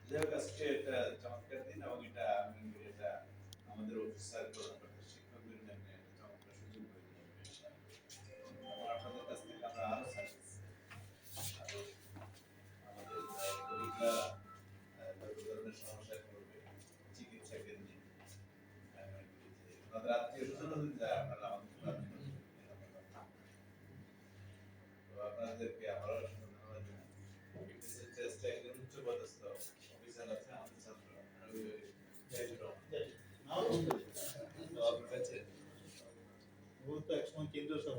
যাই হোক আজকে একটা চমৎকার দিন এবং এটা আমি মনে করি এটা আমাদের অফিসার কর্মকর্তা শিক্ষকদের জন্য একটা চমৎকার সুযোগ হয়ে যাবে এবং আপনাদের কাছ থেকে আমরা আরো সার্ভিস আরো আমাদের কলিগরা যত ধরনের সমস্যায় পড়বে চিকিৎসা কেন্দ্রে ওনাদের আত্মীয় স্বজন যদি যায় আপনারা আমাদের সাথে তো আপনাদেরকে আবারও অসংখ্য ধন্যবাদ জানাই বিপিএসসি টেস্টে একজন উচ্চপদস্থ অফিসার আছে আমাদের ছাত্র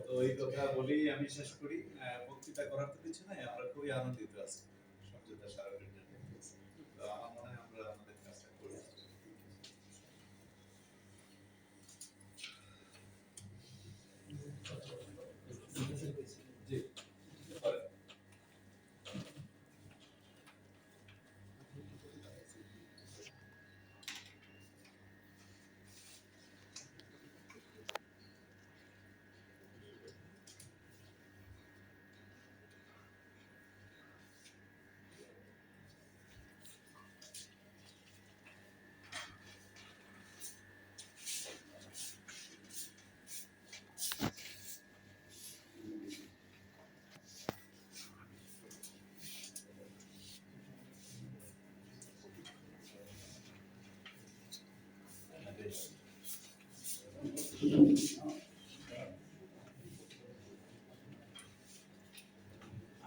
তো এই কথা বলেই আমি শেষ করি বক্তৃতা করার তো কিছু নাই আমরা খুবই আনন্দিত আছি সমঝোতা স্মারকের জন্য তো আমার মনে হয় আমরা আমাদের কাজটা করি জি করেন।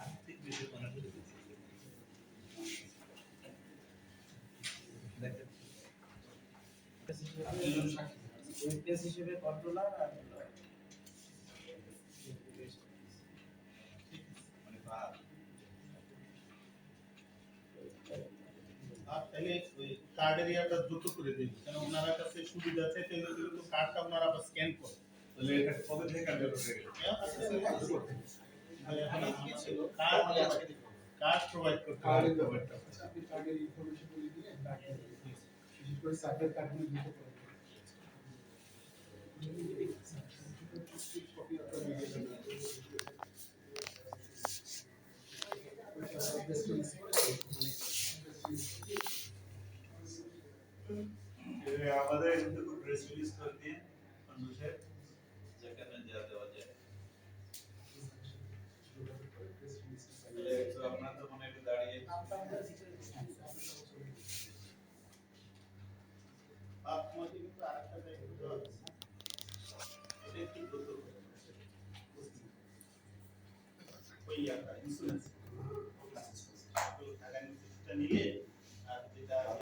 আর্থিক বিষয় মনে করে উইটনেস হিসেবে কন্ট্রোলার আর মানে ভাত তাহলে ওই কার্ডের ইয়াটা দ্রুত করে দিন কারণ ওনার কাছে সুবিধা আছে তাহলে কিন্তু কার্ডটা ওনারা আবার স্ক্যান করে তাহলে এটা কবে থেকে কার্যকর হয়ে গেল কার্ড প্রোভাইড করতে কার্ড হবে কভারটা আপনি কার্ডের ইনফরমেশন গুলো দিয়ে বিশেষ করে সার্ভের কার্ডগুলো দিতে পারেন কপি আপনার আমাদের কিন্তু প্রেস রিলিজ করে দিয়ে মানুষের যেখানে যা দেওয়া যায় তো আপনার তো মনে একটু দাঁড়িয়ে আপনাদের কিন্তু আরেকটা জায়গা আছে এটা একটু দ্রুত ওই ইয়াটা ইন্স্যুরেন্স নিলে